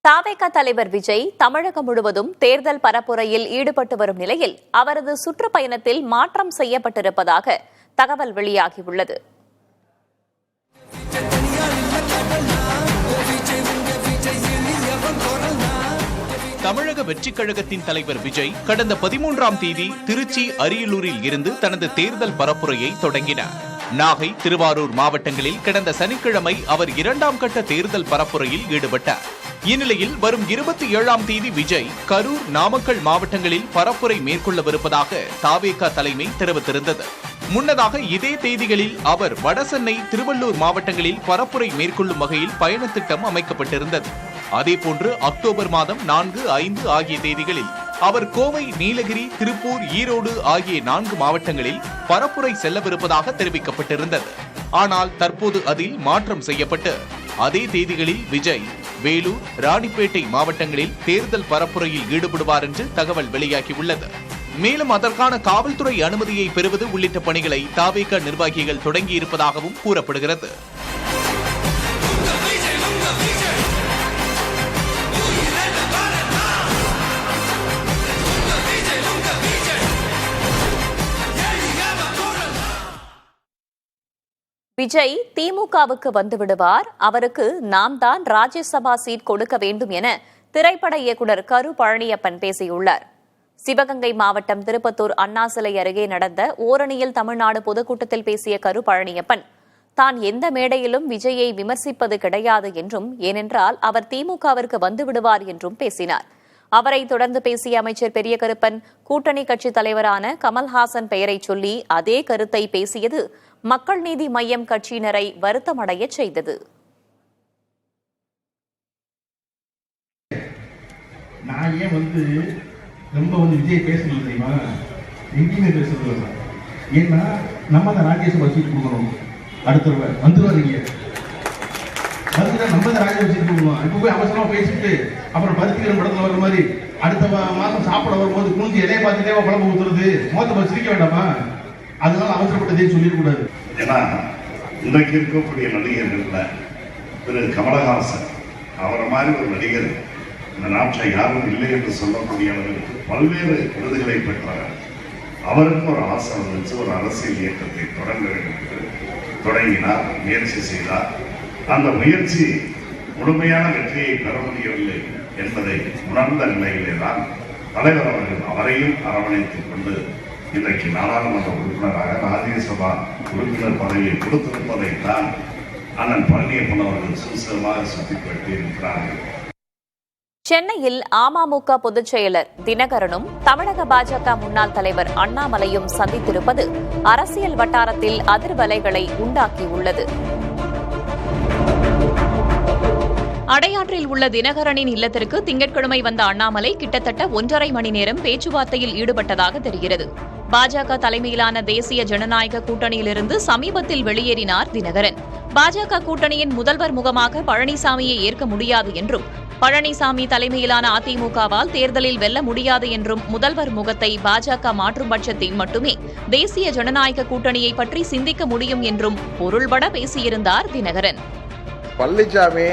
தாவேகா தலைவர் விஜய் தமிழகம் முழுவதும் தேர்தல் பரப்புரையில் ஈடுபட்டு வரும் நிலையில் அவரது சுற்றுப்பயணத்தில் மாற்றம் செய்யப்பட்டிருப்பதாக தகவல் வெளியாகியுள்ளது. தமிழக வெற்றிக் கழகத்தின் தலைவர் விஜய் கடந்த 13ஆம் தேதி திருச்சி, அரியலூரில் இருந்து தனது தேர்தல் பரப்புரையை தொடங்கினார். நாகை, திருவாரூர் மாவட்டங்களில் கடந்த சனிக்கிழமை அவர் 2ஆம் கட்ட தேர்தல் பரப்புரையில் ஈடுபட்டார். இந்நிலையில் வரும் 27ஆம் தேதி விஜய் கரூர், நாமக்கல் மாவட்டங்களில் பரப்புரை மேற்கொள்ளவிருப்பதாக தாவேகா தலைமை தெரிவித்திருந்தது. முன்னதாக இதே தேதிகளில் அவர் வடசென்னை, திருவள்ளூர் மாவட்டங்களில் பரப்புரை மேற்கொள்ளும் வகையில் பயண திட்டம் அமைக்கப்பட்டிருந்தது. அதேபோன்று அக்டோபர் மாதம் 4, 5 ஆகிய தேதிகளில் அவர் கோவை, நீலகிரி, திருப்பூர், ஈரோடு ஆகிய 4 மாவட்டங்களில் பரப்புரை செல்லவிருப்பதாக தெரிவிக்கப்பட்டிருந்தது. ஆனால் தற்போது அதில் மாற்றம் செய்யப்பட்டு அதே தேதிகளில் விஜய் வேலூர், ராணிப்பேட்டை மாவட்டங்களில் தேர்தல் பரப்புரையில் ஈடுபடுவார் என்று தகவல் வெளியாகியுள்ளது. மேலும் அதற்கான காவல்துறை அனுமதியை பெறுவது உள்ளிட்ட பணிகளை தாவேகா நிர்வாகிகள் தொடங்கியிருப்பதாகவும் கூறப்படுகிறது. விஜய் திமுகவுக்கு வந்துவிடுவார், அவருக்கு நாம் தான் ராஜ்யசபா சீட் கொடுக்க வேண்டும் என திரைப்பட இயக்குநர் கரு பழனியப்பன் பேசியுள்ளார். சிவகங்கை மாவட்டம் திருப்பத்தூர் அண்ணா சிலை அருகே நடந்த ஓரணியில் தமிழ்நாடு பொதுக்கூட்டத்தில் பேசிய கரு பழனியப்பன், தான் எந்த மேடையிலும் விஜயை விமர்சிப்பது கிடையாது என்றும், ஏனென்றால் அவர் திமுகவிற்கு வந்துவிடுவார் என்றும் பேசினார். அவரை தொடர்ந்து பேசிய அமைச்சர் பெரிய கருப்பன், கூட்டணி கட்சித் தலைவரான கமல்ஹாசன் பெயரை சொல்லி அதே கருத்தை பேசியது மக்கள் நீதி மய்யம் கட்சியினரை வருத்தமடைய செய்தது. நான் ஏன் ரொம்ப விஜய் பேசணும் தெரியுமா? எங்கேயுமே பேசுறது. ஏன்னா நம்ம தான் ராஜ்யசபா சீட் கொடுக்கணும். அடுத்த வந்துருவாங்க நம்ம தான் ராஜ்யசபா சீட் கொடுக்கணும். இப்ப போய் அவசரமா பேசிட்டு அப்புறம் பருத்திக்கிற படத்துல வர்ற மாதிரி அடுத்த மாதம் சாப்பிட வரும்போது குஞ்சு எதைய பார்த்துட்டே குழம்பு ஊத்துறது, மோத்த சிரிக்க வேண்டாமா? அதனால அவசரப்பட்டதே சொல்லிடக்கூடாது. ஏன்னா இன்றைக்கு இருக்கக்கூடிய நடிகர்கள்ல திரு கமலஹாசன் அவரை மாதிரி ஒரு நடிகர் இந்த நாட்டில் யாரும் இல்லை என்று சொல்லக்கூடிய அளவிற்கு பல்வேறு விருதுகளை பெற்றவர். அவருக்கும் ஒரு ஆசை வந்துச்சு, ஒரு அரசியல் இயக்கத்தை தொடங்க வேண்டும் என்று தொடங்கினார், முயற்சி செய்தார். அந்த முயற்சி முழுமையான வெற்றியை பெற முடியவில்லை என்பதை உணர்ந்த நிலையிலே தான் தலைவர் அவர்கள் அவரையும் அரவணைத்துக் கொண்டு இன்றைக்கு நாடாளுமன்ற உறுப்பினராக ராஜ்யசபா உறுப்பினர் பதவியை கொடுத்திருப்பதைத்தான் அண்ணன் பழனியப்பன் அவர்கள் சுசமாக சுட்டிக்காட்டியிருக்கிறார்கள். சென்னையில் அமமுக பொதுச் செயலர் தினகரனும் தமிழக பாஜக முன்னாள் தலைவர் அண்ணாமலையும் சந்தித்திருப்பது அரசியல் வட்டாரத்தில் அதிர்வலைகளை உண்டாக்கியுள்ளது. அடையாற்றில் உள்ள தினகரனின் இல்லத்திற்கு திங்கட்கிழமை வந்த அண்ணாமலை கிட்டத்தட்ட 1.5 மணி நேரம் பேச்சுவார்த்தையில் ஈடுபட்டதாக தெரிகிறது. பாஜக தலைமையிலான தேசிய ஜனநாயக கூட்டணியிலிருந்து சமீபத்தில் வெளியேறினார் தினகரன். பாஜக கூட்டணியின் முதல்வர் முகமாக பழனிசாமியை ஏற்க முடியாது என்றும், பழனிசாமி தலைமையிலான அதிமுகவால் தேர்தலில் வெல்ல முடியாது என்றும், முதல்வர் முகத்தை பாஜக மாற்றும் பட்சத்தில் மட்டுமே தேசிய ஜனநாயக கூட்டணியை பற்றி சிந்திக்க முடியும் என்றும் பொருள்பட பேசியிருந்தார் தினகரன். பழனிசாமி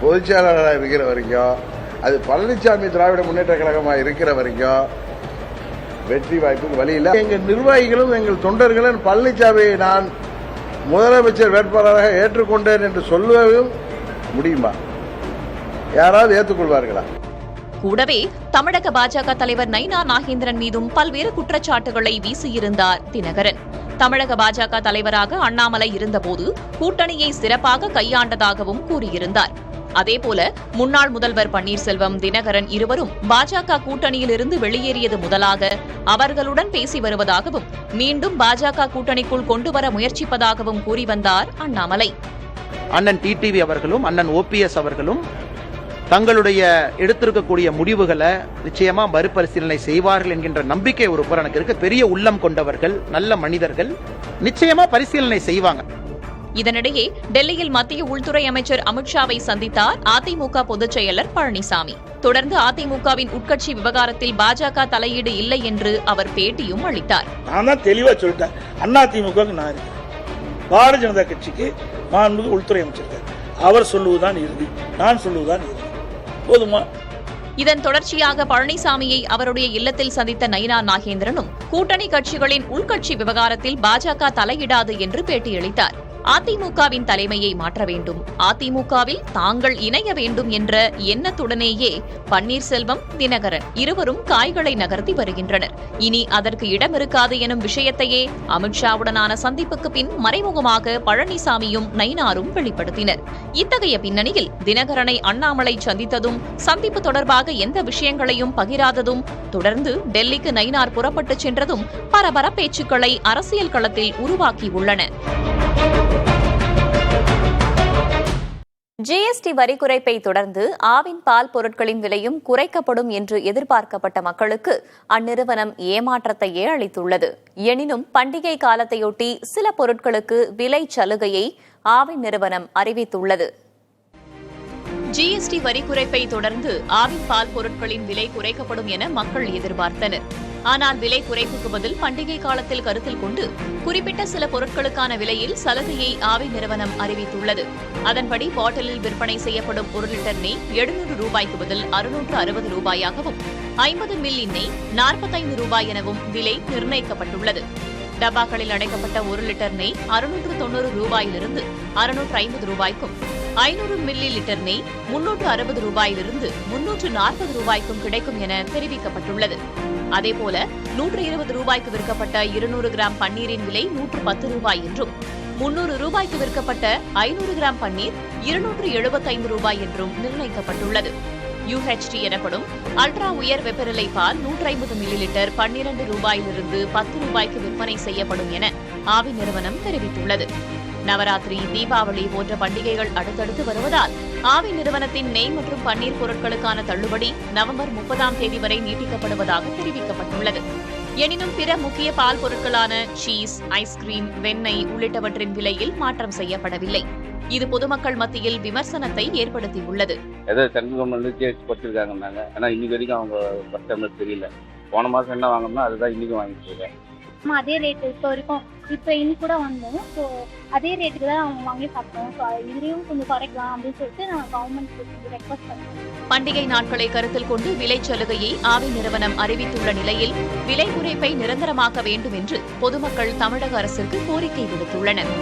பொதுச்செயலாளராக இருக்கிற வரைக்கும், அது பழனிசாமி திராவிட முன்னேற்ற கழகமாக இருக்கிற வரைக்கும் வெற்றி வாய்ப்புக்கு வழி இல்லை. எங்கள் நிர்வாகிகளும் எங்கள் தொண்டர்களும் பழனிசாமியை நான் முதலமைச்சர் வேட்பாளராக ஏற்றுக்கொண்டேன் என்று சொல்லவும் முடியுமா? யாராவது ஏற்றுக்கொள்வார்களா? கூடவே தமிழக பாஜக தலைவர் நயினா நாகேந்திரன் மீதும் பல்வேறு குற்றச்சாட்டுகளை வீசியிருந்தார் தினகரன். தமிழக பாஜக தலைவராக அண்ணாமலை இருந்தபோது கூட்டணியை சிறப்பாக கையாண்டதாகவும் கூறியிருந்தார். அதேபோல முன்னாள் முதல்வர் பன்னீர்செல்வம், தினகரன் இருவரும் பாஜக கூட்டணியிலிருந்து வெளியேறியது முதலாக அவர்களுடன் பேசி வருவதாகவும், மீண்டும் பாஜக கூட்டணிக்குள் கொண்டுவர முயற்சிப்பதாகவும் கூறி வந்தார் அண்ணாமலை. அண்ணன் டிடிவி அவர்களும் அண்ணன் ஓபிஎஸ் அவர்களும் தங்களுடைய எடுத்திருக்கக்கூடிய முடிவுகளை நிச்சயமா மறுபரிசீலனை செய்வார்கள் என்கின்ற நம்பிக்கை ஒரு புறம் எனக்கு இருக்கு. பெரிய உள்ளம் கொண்டவர்கள், நல்ல மனிதர்கள், நிச்சயமா பரிசீலனை செய்வாங்க. இதனிடையே டெல்லியில் மத்திய உள்துறை அமைச்சர் அமித்ஷாவை சந்தித்தார் அதிமுக பொதுச் செயலர் பழனிசாமி. தொடர்ந்து அதிமுகவின் உட்கட்சி விவகாரத்தில் பாஜக தலையீடு இல்லை என்று அவர் பேட்டியும் அளித்தார். நான் தான் தெளிவா சொல்லிட்டேன், அதிமுக நான் இருக்கேன், பாரதிய ஜனதா கட்சிக்கு மாண்புமிகு உள்துறை அமைச்சர் அவர் சொல்லுவதுதான் இறுதி, நான் சொல்லுவதுதான் இறுதி. போதுமா? இதன் தொடர்ச்சியாக பழனிசாமியை அவருடைய இல்லத்தில் சந்தித்த நயினார் நாகேந்திரனும் கூட்டணி கட்சிகளின் உள்கட்சி விவகாரத்தில் பாஜக தலையிடாது என்று பேட்டியளித்தார். அதிமுகவின் தலைமையை மாற்ற வேண்டும், அதிமுகவில் தாங்கள் இணைய வேண்டும் என்ற எண்ணத்துடனேயே பன்னீர்செல்வம், தினகரன் இருவரும் காய்களை நகர்த்தி வருகின்றனர். இனி அதற்கு இடம் இருக்காது எனும் விஷயத்தையே அமித்ஷாவுடனான சந்திப்புக்கு பின் மறைமுகமாக பழனிசாமியும் நயினாரும் வெளிப்படுத்தினர். இத்தகைய பின்னணியில் தினகரனை அண்ணாமலை சந்தித்ததும், சந்திப்பு தொடர்பாக எந்த விஷயங்களையும் பகிராததும், தொடர்ந்து டெல்லிக்கு நயினார் புறப்பட்டுச் சென்றதும் பரபர பேச்சுக்களை அரசியல் களத்தில் உருவாக்கியுள்ளன. ஜிஎஸ்டி வரி குறைப்பை தொடர்ந்து ஆவின் பால் பொருட்களின் விலையும் குறைக்கப்படும் என்று எதிர்பார்க்கப்பட்ட மக்களுக்கு அந்நிறுவனம் ஏமாற்றத்தையே அளித்துள்ளது. எனினும் பண்டிகை காலத்தையொட்டி சில பொருட்களுக்கு விலை சலுகையை ஆவின் நிறுவனம் அறிவித்துள்ளது. ஜிஎஸ்டி வரி குறைப்பை தொடர்ந்து ஆவின் பால் பொருட்களின் விலை குறைக்கப்படும் என மக்கள் எதிர்பார்த்தனர். ஆனால் விலை குறைப்புக்கு பதில் பண்டிகை காலத்தில் கருத்தில் கொண்டு குறிப்பிட்ட சில பொருட்களுக்கான விலையில் சலுகையை ஆவின் நிறுவனம் அறிவித்துள்ளது. அதன்படி பாட்டிலில் விற்பனை செய்யப்படும் 1 லிட்டர் நெய் 700 ரூபாய்க்கு பதில் 660 ரூபாயாகவும், 50 மில்லி நெய் 45 ரூபாய் எனவும் விலை நிர்ணயிக்கப்பட்டுள்ளது. டப்பாக்களில் அடைக்கப்பட்ட 1 லிட்டர் நெய் 690 ரூபாயிலிருந்து 650 ரூபாய்க்கும், 500 மில்லி லிட்டர் நெய் 360 ரூபாயிலிருந்து 340 ரூபாய்க்கும் கிடைக்கும் என தெரிவிக்கப்பட்டுள்ளது. அதேபோல 120 ரூபாய்க்கு விற்கப்பட்ட 200 கிராம் பன்னீரின் விலை 110 ரூபாய் என்றும், 300 ரூபாய்க்கு விற்கப்பட்ட 500 கிராம் பன்னீர் 275 ரூபாய் என்றும் நிர்ணயிக்கப்பட்டுள்ளது. UHT எனப்படும் அல்ட்ரா உயர் வெப்பநிலை பால் 150 மில்லி லிட்டர் 12 ரூபாயிலிருந்து 10 ரூபாய்க்கு விற்பனை செய்யப்படும் என ஆவின் நிறுவனம் தெரிவித்துள்ளது. நவராத்திரி, தீபாவளி போன்ற பண்டிகைகள் அடுத்தடுத்து வருவதால் ஆவின் நிறுவனத்தின் நெய் மற்றும் பன்னீர் பொருட்களுக்கான தள்ளுபடி நவம்பர் 30ஆம் தேதி வரை நீட்டிக்கப்படுவதாக தெரிவிக்கப்பட்டுள்ளது. எனினும் பிற முக்கிய பால் பொருட்களான சீஸ், ஐஸ்கிரீம், வெண்ணெய் உள்ளிட்டவற்றின் விலையில் மாற்றம் செய்யப்படவில்லை. இது பொதுமக்கள் மத்தியில் விமர்சனத்தை ஏற்படுத்தியுள்ளது. சென்ட்ரல் கவர்மெண்ட் குறைச்சிருக்காங்க, ஆனா இன்னைக்கு வரைக்கும் அவங்க கஸ்டமர் தெரியல. போன மாசம் என்ன வாங்கணும்னா அதுதான் இன்னைக்கும் வாங்கிட்டு இருக்கேன். அதே ரேட் இப்போ வரைக்கும் இப்போ இன்னும் கூட வந்தோம். ஸோ அதே ரேட்டுக்கு தான் அவங்க வாங்கி சாப்பிட்டோம். ஸோ இதுலேயும் கொஞ்சம் குறைக்கலாம் அப்படின்னு சொல்லிட்டு நான் கவர்மெண்ட் ரெக்வஸ்ட் பண்ணுறேன். பண்டிகை நாட்களை கருத்தில் கொண்டு விலை சலுகையை ஆவின் நிறுவனம் அறிவித்துள்ள நிலையில் விலை குறைப்பை நிரந்தரமாக்க வேண்டும் என்று பொதுமக்கள் தமிழக அரசுக்கு கோரிக்கை விடுத்துள்ளனர்.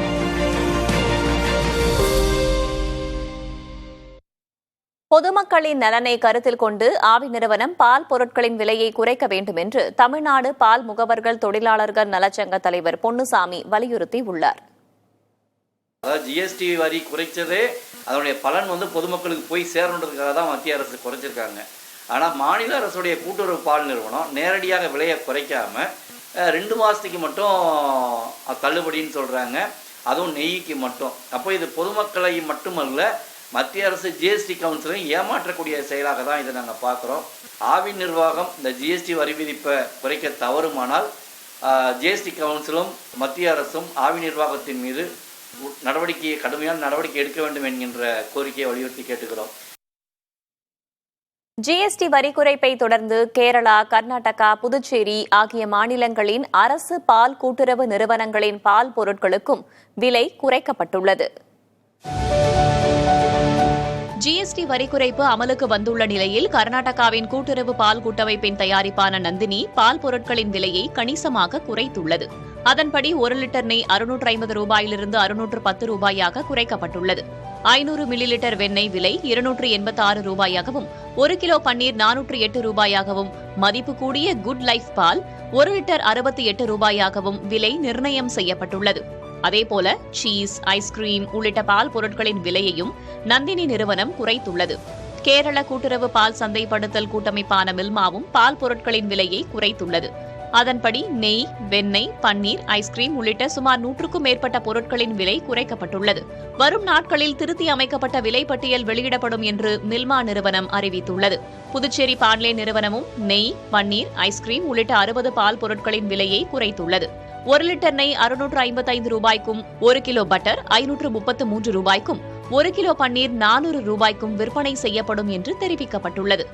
பொதுமக்களின் நலனை கருத்தில் கொண்டு ஆவின் நிறுவனம் பால் பொருட்களின் விலையை குறைக்க வேண்டும் என்று தமிழ்நாடு பால் முகவர்கள் தொழிலாளர்கள் நலச்சங்க தலைவர் பொன்னுசாமி வலியுறுத்தியுள்ளார். அதாவது ஜிஎஸ்டி வரி குறைச்சதே அதனுடைய பலன் பொதுமக்களுக்கு போய் சேரணுன்றதுக்காக தான் மத்திய அரசு குறைச்சிருக்காங்க. ஆனால் மாநில அரசுடைய கூட்டுறவு பால் நிறுவனம் நேரடியாக விலையை குறைக்காம 2 மாதத்துக்கு மட்டும் தள்ளுபடின்னு சொல்கிறாங்க, அதுவும் நெய்க்கு மட்டும். அப்போ இது பொதுமக்களை மட்டுமல்ல, மத்திய அரசு ஜிஎஸ்டி கவுன்சிலையும் ஏமாற்றக்கூடிய செயலாக தான் இதை நாங்கள் பார்க்குறோம். ஆவின் நிர்வாகம் இந்த ஜிஎஸ்டி வரி விதிப்பை குறைக்க தவறுமானால் ஜிஎஸ்டி கவுன்சிலும் மத்திய அரசும் ஆவின் நிர்வாகத்தின் மீது கடுமையான நடவடிக்கை எடுக்க வேண்டும் என்கின்ற கோரிக்கையை வலியுறுத்தி கேட்டுக்கிறோம். ஜிஎஸ்டி வரி குறைப்பை தொடர்ந்து கேரளா, கர்நாடகா, புதுச்சேரி ஆகிய மாநிலங்களின் அரசு பால் கூட்டுறவு நிறுவனங்களின் பால் பொருட்களுக்கும் விலை குறைக்கப்பட்டுள்ளது. ஜிஎஸ்டி வரி குறைப்பு அமலுக்கு வந்துள்ள நிலையில் கர்நாடகாவின் கூட்டுறவு பால் கூட்டமைப்பின் தயாரிப்பான நந்தினி பால் பொருட்களின் விலையை கணிசமாக குறைத்துள்ளது. அதன்படி 1 லிட்டர் நெய் 650 ரூபாயிலிருந்து 610 ரூபாயாக குறைக்கப்பட்டுள்ளது. 500 மில்லி லிட்டர் வெண்ணெய் விலை 286 ரூபாயாகவும், 1 கிலோ பன்னீர் 408 ரூபாயாகவும், மதிப்பு கூடிய குட் லைஃப் பால் 1 லிட்டர் 68 ரூபாயாகவும் விலை நிர்ணயம் செய்யப்பட்டுள்ளது. அதேபோல சீஸ், ஐஸ்கிரீம் உள்ளிட்ட பால் பொருட்களின் விலையையும் நந்தினி நிறுவனம் குறைத்துள்ளது. கேரள கூட்டுறவு பால் சந்தைப்படுத்தல் கூட்டமைப்பான மில்மாவும் பால் பொருட்களின் விலையை குறைத்துள்ளது. அதன்படி நெய், வெண்ணெய், பன்னீர், ஐஸ்கிரீம் உள்ளிட்ட சுமார் 100க்கும் மேற்பட்ட பொருட்களின் விலை குறைக்கப்பட்டுள்ளது. வரும் நாட்களில் திருத்தி அமைக்கப்பட்ட விலை பட்டியல் வெளியிடப்படும் என்று மில்மா நிறுவனம் அறிவித்துள்ளது. புதுச்சேரி பாண்லே நிறுவனமும் நெய், பன்னீர், ஐஸ்கிரீம் உள்ளிட்ட 60 பால் பொருட்களின் விலையை குறைத்துள்ளது. 1 லிட்டர் நெய் 655 ரூபாய்க்கும், 1 கிலோ பட்டர் 533 ரூபாய்க்கும், 1 கிலோ பன்னீர் 400 ரூபாய்க்கும் விற்பனை செய்யப்படும் என்று தெரிவிக்கப்பட்டுள்ளது.